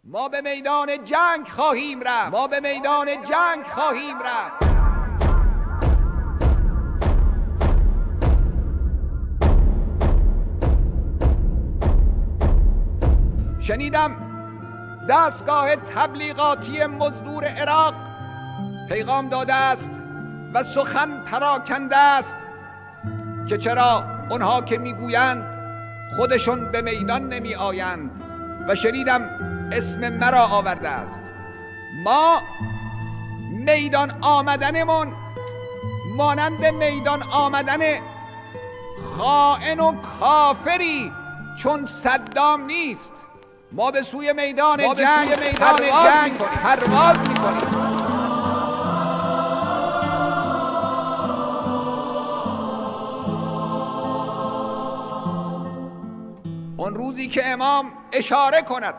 ما به میدان جنگ خواهیم رفت. ما به میدان جنگ خواهیم رفت. شنیدم دستگاه تبلیغاتی مزدور عراق پیغام داده است و سخن پراکنده است که چرا اونها که میگویند خودشون به میدان نمی آیند و شنیدم اسم مرا آورده است. ما میدان آمدنمون مانند میدان آمدن خائن و کافری چون صدام نیست. ما به سوی میدان جنگ پرواز میکنیم. اون روزی که امام اشاره کند